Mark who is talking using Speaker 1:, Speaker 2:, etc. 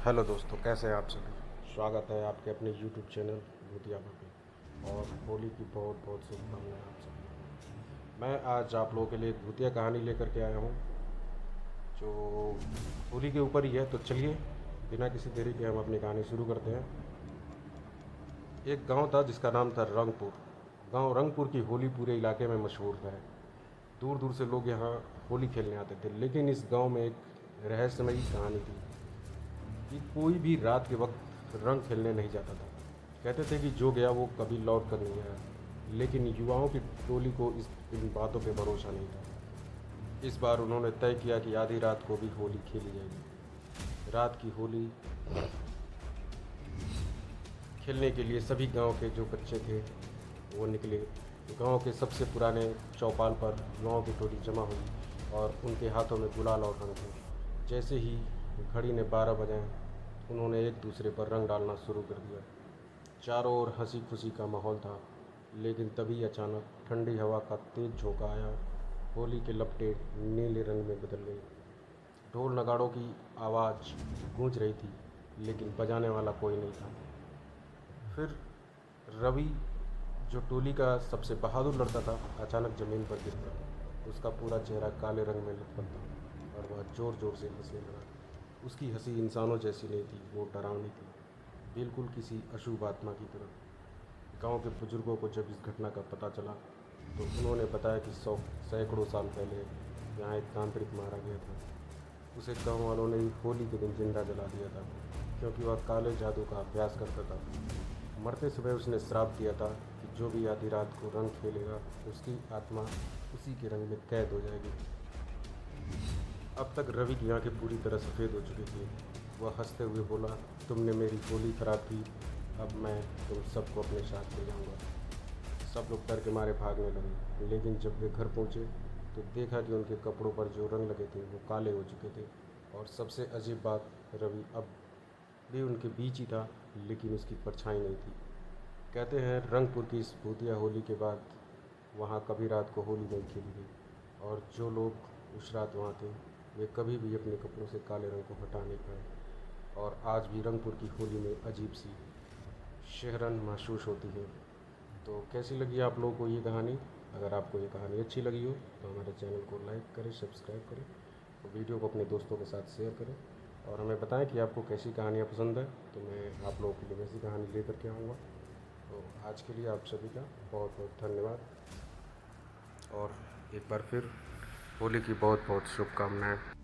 Speaker 1: Hello दोस्तों, कैसे हैं आप सभी। स्वागत है आपके अपने यूट्यूब चैनल भूतिया पे और होली की बहुत बहुत शुभकामनाएं आप सभी। मैं आज आप लोगों के लिए एक भूतिया कहानी लेकर के आया हूँ जो होली के ऊपर ही है। तो चलिए बिना किसी देरी के हम अपनी कहानी शुरू करते हैं। एक गांव था जिसका नाम था रंगपुर। गांव रंगपुर की होली पूरे इलाके में मशहूर है। दूर दूर से लोग यहाँ होली खेलने आते थे। लेकिन इस गांव में एक रहस्यमयी कहानी थी कि कोई भी रात के वक्त रंग खेलने नहीं जाता था। कहते थे कि जो गया वो कभी लौट कर नहीं आया। लेकिन युवाओं की टोली को इन बातों पे भरोसा नहीं था। इस बार उन्होंने तय किया कि आधी रात को भी होली खेली जाएगी। रात की होली खेलने के लिए सभी गांव के जो बच्चे थे वो निकले। गांव के सबसे पुराने चौपाल पर युवाओं की टोली जमा हुई और उनके हाथों में गुलाल और रंग थे। जैसे ही घड़ी ने 12 बजे उन्होंने एक दूसरे पर रंग डालना शुरू कर दिया। चारों ओर हंसी खुशी का माहौल था। लेकिन तभी अचानक ठंडी हवा का तेज झोंका आया। होली के लपटे नीले रंग में बदल गई। ढोल नगाड़ों की आवाज़ गूंज रही थी लेकिन बजाने वाला कोई नहीं था। फिर रवि, जो टोली का सबसे बहादुर लड़का था, अचानक ज़मीन पर गिर पड़ा। उसका पूरा चेहरा काले रंग में लथपथ था और वह ज़ोर ज़ोर से हंसने लगा। उसकी हंसी इंसानों जैसी नहीं थी, वो डरावनी थी, बिल्कुल किसी अशुभ आत्मा की तरह। गांव के बुजुर्गों को जब इस घटना का पता चला तो उन्होंने बताया कि सैकड़ों साल पहले यहाँ एक तांत्रिक मारा गया था। उसे गांव वालों ने होली के दिन जिंदा जला दिया था क्योंकि वह काले जादू का अभ्यास करता था। मरते समय उसने श्राप दिया था कि जो भी आधी रात को रंग खेलेगा उसकी आत्मा उसी के रंग में कैद हो जाएगी। अब तक रवि की आंखें पूरी तरह सफ़ेद हो चुकी थी। वह हंसते हुए बोला, तुमने मेरी होली खराब की, अब मैं तुम सबको अपने साथ ले जाऊंगा। सब लोग डर के मारे भागने लगे। लेकिन जब वे घर पहुंचे तो देखा कि उनके कपड़ों पर जो रंग लगे थे वो काले हो चुके थे। और सबसे अजीब बात, रवि अब भी उनके बीच ही था लेकिन उसकी परछाई नहीं थी। कहते हैं रंगपुर की इस भूतिया होली के बाद वहाँ कभी रात को होली नहीं खेली गई और जो लोग उस रात वहाँ थे वे कभी भी अपने कपड़ों से काले रंग को हटा नहीं पाए। और आज भी रंगपुर की होली में अजीब सी शहरन महसूस होती है। तो कैसी लगी आप लोगों को ये कहानी? अगर आपको ये कहानी अच्छी लगी हो तो हमारे चैनल को लाइक करें, सब्सक्राइब करें और वीडियो को अपने दोस्तों के साथ शेयर करें और हमें बताएं कि आपको कैसी कहानियाँ पसंद है। तो मैं आप लोगों के लिए वैसी कहानी लेकर के आऊँगा। तो आज के लिए आप सभी का बहुत बहुत धन्यवाद और एक बार फिर होली की बहुत बहुत शुभकामनाएं।